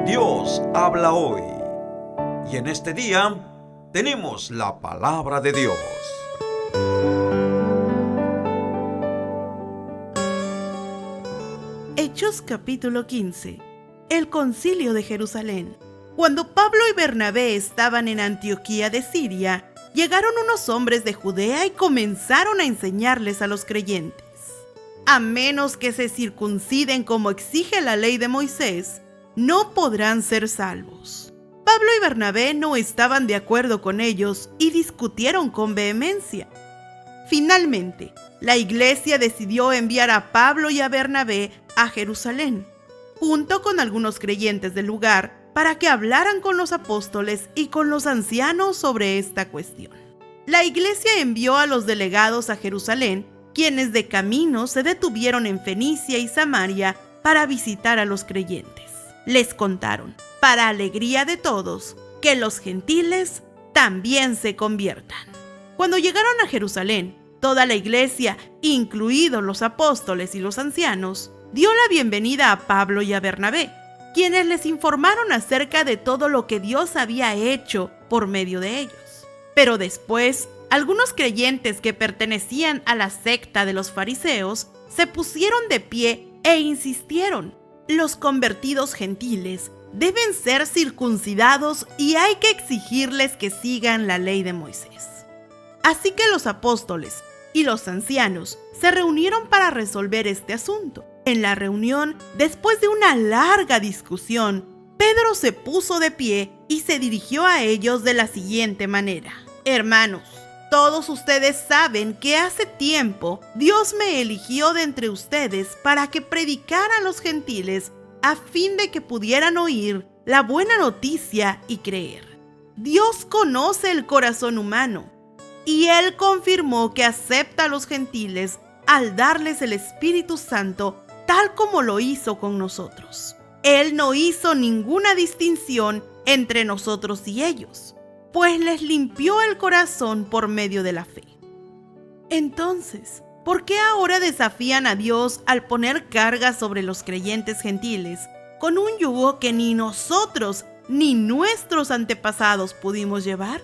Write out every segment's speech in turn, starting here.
Dios habla hoy. Y en este día tenemos la palabra de Dios. Hechos capítulo 15. El concilio de Jerusalén. Cuando Pablo y Bernabé estaban en Antioquía de Siria, llegaron unos hombres de Judea y comenzaron a enseñarles a los creyentes: a menos que se circunciden como exige la ley de Moisés, no podrán ser salvos. Pablo y Bernabé no estaban de acuerdo con ellos y discutieron con vehemencia. Finalmente, la iglesia decidió enviar a Pablo y a Bernabé a Jerusalén, junto con algunos creyentes del lugar, para que hablaran con los apóstoles y con los ancianos sobre esta cuestión. La iglesia envió a los delegados a Jerusalén, quienes de camino se detuvieron en Fenicia y Samaria para visitar a los creyentes. Les contaron, para alegría de todos, que los gentiles también se conviertan. Cuando llegaron a Jerusalén, toda la iglesia, incluidos los apóstoles y los ancianos, dio la bienvenida a Pablo y a Bernabé, quienes les informaron acerca de todo lo que Dios había hecho por medio de ellos. Pero después, algunos creyentes que pertenecían a la secta de los fariseos se pusieron de pie e insistieron: los convertidos gentiles deben ser circuncidados y hay que exigirles que sigan la ley de Moisés. Así que los apóstoles y los ancianos se reunieron para resolver este asunto. En la reunión, después de una larga discusión, Pedro se puso de pie y se dirigió a ellos de la siguiente manera: hermanos, todos ustedes saben que hace tiempo Dios me eligió de entre ustedes para que predicara a los gentiles a fin de que pudieran oír la buena noticia y creer. Dios conoce el corazón humano y Él confirmó que acepta a los gentiles al darles el Espíritu Santo, tal como lo hizo con nosotros. Él no hizo ninguna distinción entre nosotros y ellos, pues les limpió el corazón por medio de la fe. Entonces, ¿por qué ahora desafían a Dios al poner carga sobre los creyentes gentiles con un yugo que ni nosotros ni nuestros antepasados pudimos llevar?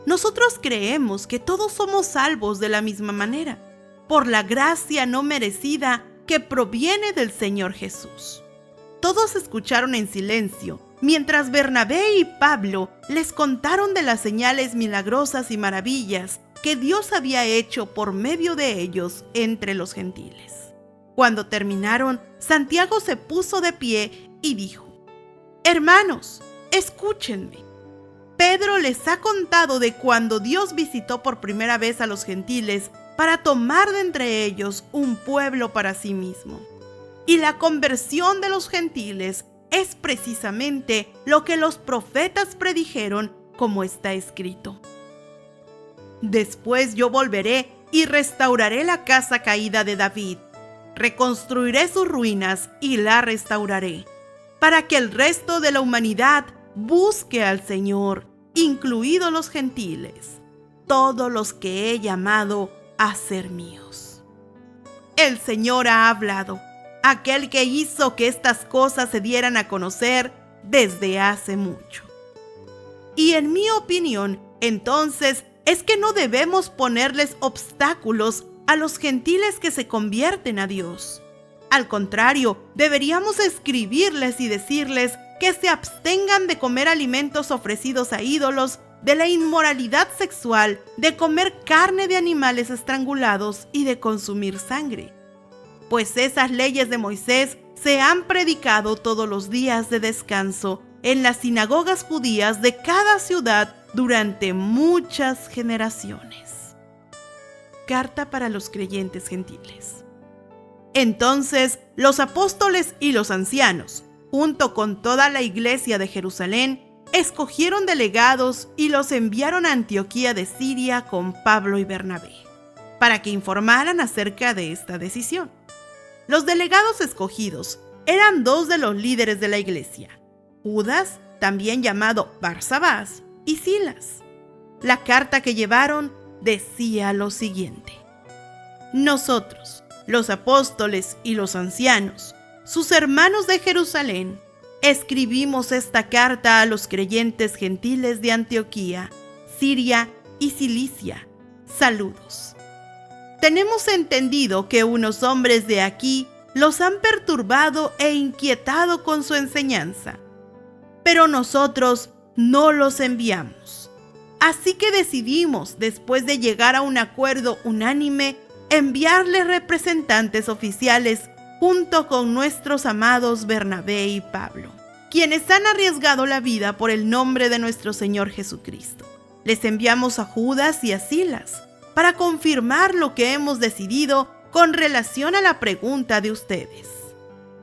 Nosotros creemos que todos somos salvos de la misma manera, por la gracia no merecida que proviene del Señor Jesús. Todos escucharon en silencio, mientras Bernabé y Pablo les contaron de las señales milagrosas y maravillas que Dios había hecho por medio de ellos entre los gentiles. Cuando terminaron, Santiago se puso de pie y dijo: hermanos, escúchenme. Pedro les ha contado de cuando Dios visitó por primera vez a los gentiles para tomar de entre ellos un pueblo para sí mismo. Y la conversión de los gentiles es precisamente lo que los profetas predijeron, como está escrito: después yo volveré y restauraré la casa caída de David, reconstruiré sus ruinas y la restauraré, para que el resto de la humanidad busque al Señor, incluidos los gentiles, todos los que he llamado a ser míos. El Señor ha hablado, aquel que hizo que estas cosas se dieran a conocer desde hace mucho. Y en mi opinión, entonces, es que no debemos ponerles obstáculos a los gentiles que se convierten a Dios. Al contrario, deberíamos escribirles y decirles que se abstengan de comer alimentos ofrecidos a ídolos, de la inmoralidad sexual, de comer carne de animales estrangulados y de consumir sangre. Pues esas leyes de Moisés se han predicado todos los días de descanso en las sinagogas judías de cada ciudad durante muchas generaciones. Carta para los creyentes gentiles. Entonces, los apóstoles y los ancianos, junto con toda la iglesia de Jerusalén, escogieron delegados y los enviaron a Antioquía de Siria con Pablo y Bernabé, para que informaran acerca de esta decisión. Los delegados escogidos eran dos de los líderes de la iglesia: Judas, también llamado Barsabás, y Silas. La carta que llevaron decía lo siguiente: nosotros, los apóstoles y los ancianos, sus hermanos de Jerusalén, escribimos esta carta a los creyentes gentiles de Antioquía, Siria y Cilicia. Saludos. Tenemos entendido que unos hombres de aquí los han perturbado e inquietado con su enseñanza, pero nosotros no los enviamos. Así que decidimos, después de llegar a un acuerdo unánime, enviarles representantes oficiales junto con nuestros amados Bernabé y Pablo, quienes han arriesgado la vida por el nombre de nuestro Señor Jesucristo. Les enviamos a Judas y a Silas para confirmar lo que hemos decidido con relación a la pregunta de ustedes,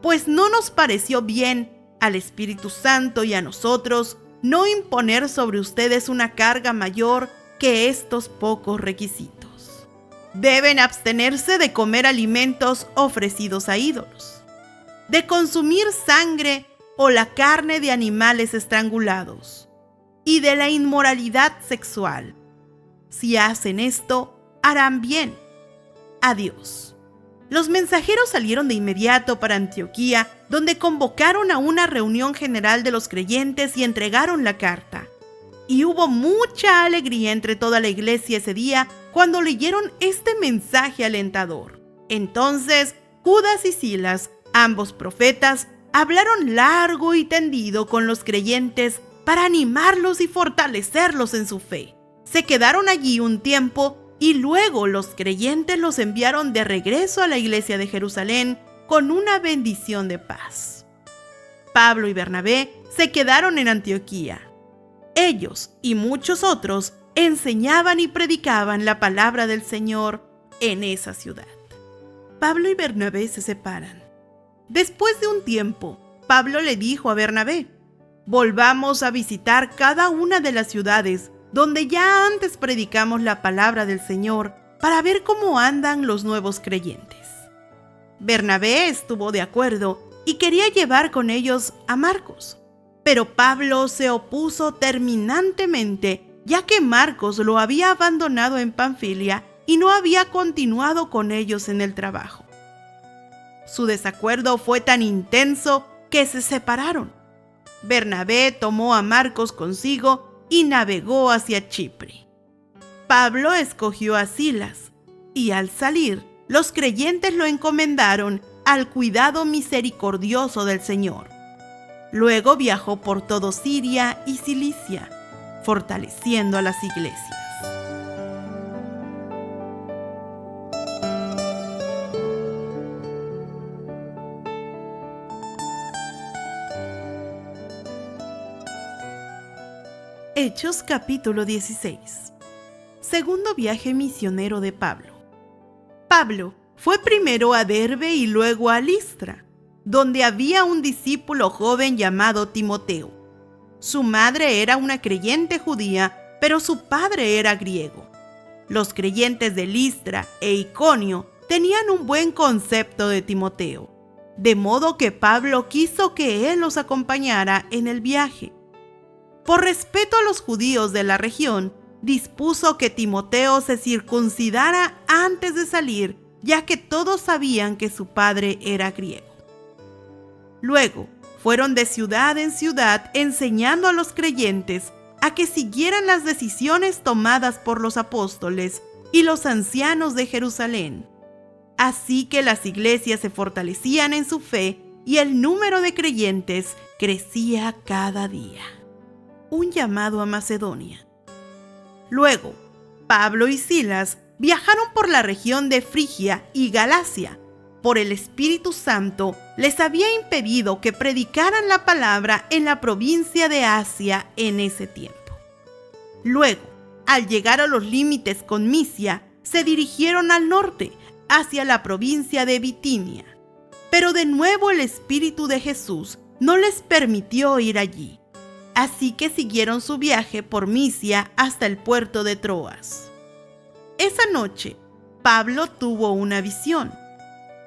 pues no nos pareció bien al Espíritu Santo y a nosotros no imponer sobre ustedes una carga mayor que estos pocos requisitos. Deben abstenerse de comer alimentos ofrecidos a ídolos, de consumir sangre o la carne de animales estrangulados y de la inmoralidad sexual. Si hacen esto, harán bien. Adiós. Los mensajeros salieron de inmediato para Antioquía, donde convocaron a una reunión general de los creyentes y entregaron la carta. Y hubo mucha alegría entre toda la iglesia ese día cuando leyeron este mensaje alentador. Entonces, Judas y Silas, ambos profetas, hablaron largo y tendido con los creyentes para animarlos y fortalecerlos en su fe. Se quedaron allí un tiempo y luego los creyentes los enviaron de regreso a la iglesia de Jerusalén con una bendición de paz. Pablo y Bernabé se quedaron en Antioquía. Ellos y muchos otros enseñaban y predicaban la palabra del Señor en esa ciudad. Pablo y Bernabé se separan. Después de un tiempo, Pablo le dijo a Bernabé: volvamos a visitar cada una de las ciudades donde ya antes predicamos la palabra del Señor para ver cómo andan los nuevos creyentes. Bernabé estuvo de acuerdo y quería llevar con ellos a Marcos, pero Pablo se opuso terminantemente, ya que Marcos lo había abandonado en Panfilia y no había continuado con ellos en el trabajo. Su desacuerdo fue tan intenso que se separaron. Bernabé tomó a Marcos consigo y navegó hacia Chipre. Pablo escogió a Silas, y al salir, los creyentes lo encomendaron al cuidado misericordioso del Señor. Luego viajó por todo Siria y Cilicia, fortaleciendo a las iglesias. Hechos capítulo 16. Segundo viaje misionero de Pablo. Pablo fue primero a Derbe y luego a Listra, donde había un discípulo joven llamado Timoteo. Su madre era una creyente judía, pero su padre era griego. Los creyentes de Listra e Iconio tenían un buen concepto de Timoteo, de modo que Pablo quiso que él los acompañara en el viaje. Por respeto a los judíos de la región, dispuso que Timoteo se circuncidara antes de salir, ya que todos sabían que su padre era griego. Luego, fueron de ciudad en ciudad enseñando a los creyentes a que siguieran las decisiones tomadas por los apóstoles y los ancianos de Jerusalén. Así que las iglesias se fortalecían en su fe y el número de creyentes crecía cada día. Un llamado a Macedonia. Luego, Pablo y Silas viajaron por la región de Frigia y Galacia. Por el Espíritu Santo les había impedido que predicaran la palabra en la provincia de Asia en ese tiempo. Luego, al llegar a los límites con Misia, se dirigieron al norte, hacia la provincia de Bitinia. Pero de nuevo el Espíritu de Jesús no les permitió ir allí. Así que siguieron su viaje por Misia hasta el puerto de Troas. Esa noche, Pablo tuvo una visión.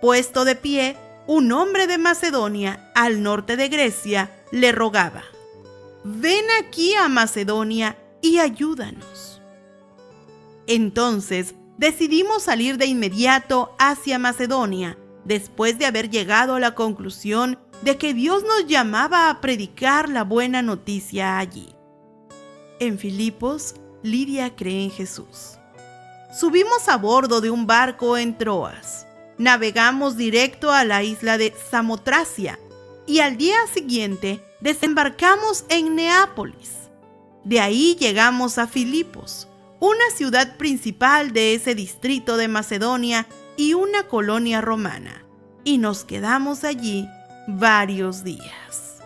Puesto de pie, un hombre de Macedonia, al norte de Grecia, le rogaba: «Ven aquí a Macedonia y ayúdanos». Entonces, decidimos salir de inmediato hacia Macedonia, después de haber llegado a la conclusión de que Dios nos llamaba a predicar la buena noticia allí. En Filipos, Lidia cree en Jesús. Subimos a bordo de un barco en Troas. Navegamos directo a la isla de Samotracia y al día siguiente desembarcamos en Neápolis. De ahí llegamos a Filipos, una ciudad principal de ese distrito de Macedonia y una colonia romana, y nos quedamos allí varios días.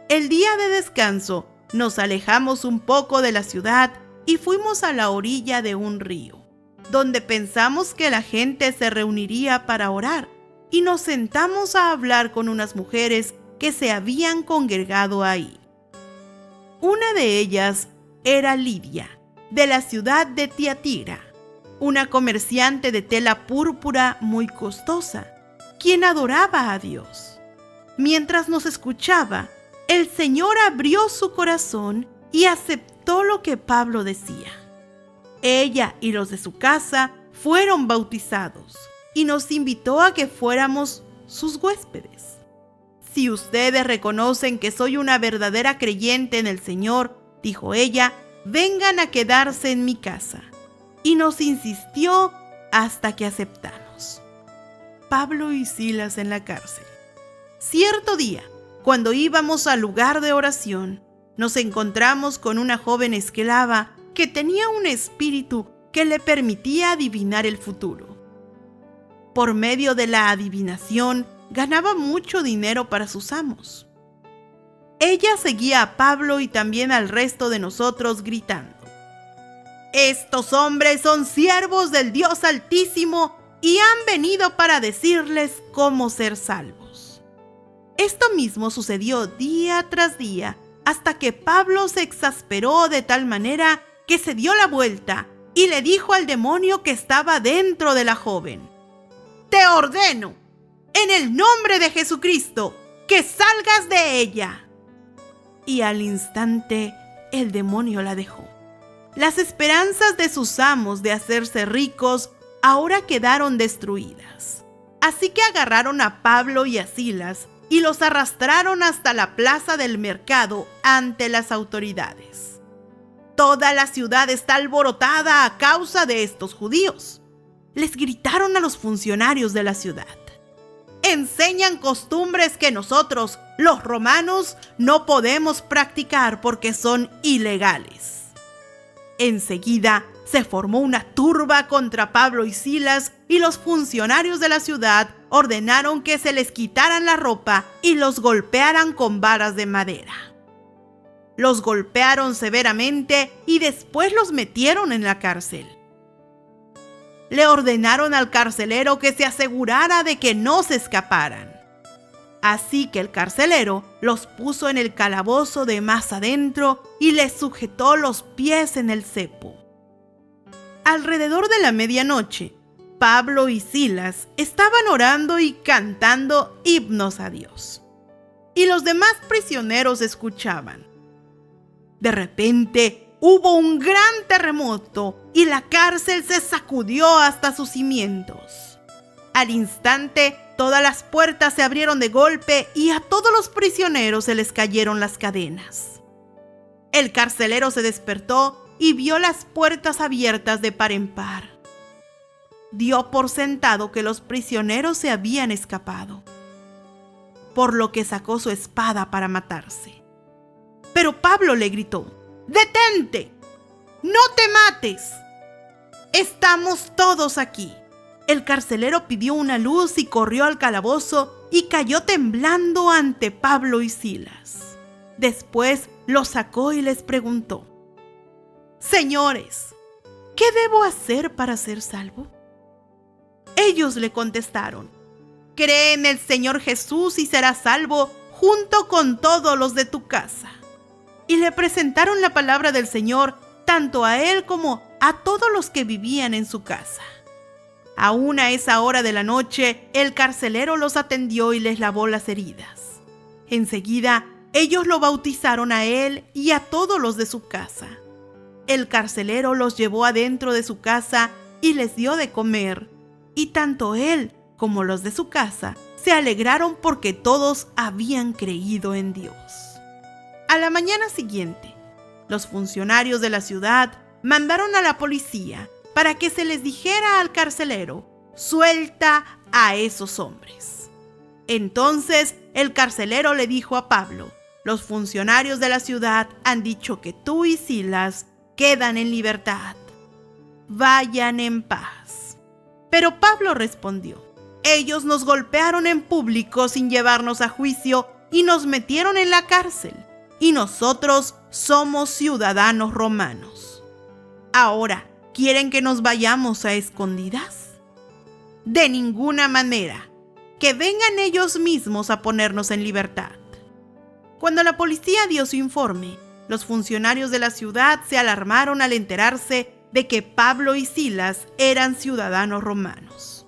El día de descanso nos alejamos un poco de la ciudad y fuimos a la orilla de un río, donde pensamos que la gente se reuniría para orar, y nos sentamos a hablar con unas mujeres que se habían congregado ahí. Una de ellas era Lidia, de la ciudad de Tiatira, una comerciante de tela púrpura muy costosa, quien adoraba a Dios. Mientras nos escuchaba, el Señor abrió su corazón y aceptó lo que Pablo decía. Ella y los de su casa fueron bautizados y nos invitó a que fuéramos sus huéspedes. Si ustedes reconocen que soy una verdadera creyente en el Señor, dijo ella, vengan a quedarse en mi casa. Y nos insistió hasta que aceptamos. Pablo y Silas en la cárcel. Cierto día, cuando íbamos al lugar de oración, nos encontramos con una joven esclava que tenía un espíritu que le permitía adivinar el futuro. Por medio de la adivinación, ganaba mucho dinero para sus amos. Ella seguía a Pablo y también al resto de nosotros gritando: «Estos hombres son siervos del Dios Altísimo y han venido para decirles cómo ser salvos». Esto mismo sucedió día tras día hasta que Pablo se exasperó de tal manera que se dio la vuelta y le dijo al demonio que estaba dentro de la joven: «Te ordeno, en el nombre de Jesucristo, que salgas de ella». Y al instante el demonio la dejó. Las esperanzas de sus amos de hacerse ricos ahora quedaron destruidas. Así que agarraron a Pablo y a Silas y los arrastraron hasta la plaza del mercado ante las autoridades. Toda la ciudad está alborotada a causa de estos judíos. Les gritaron a los funcionarios de la ciudad: «Enseñan costumbres que nosotros, los romanos, no podemos practicar porque son ilegales». Enseguida se formó una turba contra Pablo y Silas y los funcionarios de la ciudad ordenaron que se les quitaran la ropa y los golpearan con varas de madera. Los golpearon severamente y después los metieron en la cárcel. Le ordenaron al carcelero que se asegurara de que no se escaparan. Así que el carcelero los puso en el calabozo de más adentro y les sujetó los pies en el cepo. Alrededor de la medianoche, Pablo y Silas estaban orando y cantando himnos a Dios, y los demás prisioneros escuchaban. De repente, hubo un gran terremoto y la cárcel se sacudió hasta sus cimientos. Al instante, todas las puertas se abrieron de golpe y a todos los prisioneros se les cayeron las cadenas. El carcelero se despertó y vio las puertas abiertas de par en par. Dio por sentado que los prisioneros se habían escapado, por lo que sacó su espada para matarse. Pero Pablo le gritó: «¡Detente! ¡No te mates! Estamos todos aquí». El carcelero pidió una luz y corrió al calabozo y cayó temblando ante Pablo y Silas. Después los sacó y les preguntó: «Señores, ¿qué debo hacer para ser salvo?». Ellos le contestaron: «Cree en el Señor Jesús y serás salvo junto con todos los de tu casa». Y le presentaron la palabra del Señor tanto a él como a todos los que vivían en su casa. Aún a esa hora de la noche, el carcelero los atendió y les lavó las heridas. Enseguida, ellos lo bautizaron a él y a todos los de su casa. El carcelero los llevó adentro de su casa y les dio de comer, y tanto él como los de su casa se alegraron porque todos habían creído en Dios. A la mañana siguiente, los funcionarios de la ciudad mandaron a la policía para que se les dijera al carcelero: «Suelta a esos hombres». Entonces el carcelero le dijo a Pablo: «Los funcionarios de la ciudad han dicho que tú y Silas quedan en libertad. Vayan en paz». Pero Pablo respondió: «Ellos nos golpearon en público sin llevarnos a juicio y nos metieron en la cárcel, y nosotros somos ciudadanos romanos. Ahora, ¿quieren que nos vayamos a escondidas? De ninguna manera. Que vengan ellos mismos a ponernos en libertad». Cuando la policía dio su informe, los funcionarios de la ciudad se alarmaron al enterarse de que Pablo y Silas eran ciudadanos romanos.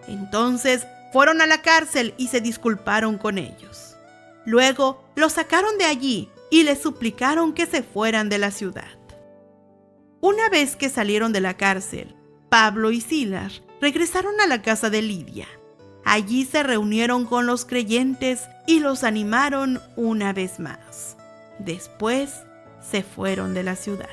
Entonces fueron a la cárcel y se disculparon con ellos. Luego los sacaron de allí y les suplicaron que se fueran de la ciudad. Una vez que salieron de la cárcel, Pablo y Silas regresaron a la casa de Lidia. Allí se reunieron con los creyentes y los animaron una vez más. Después se fueron de la ciudad.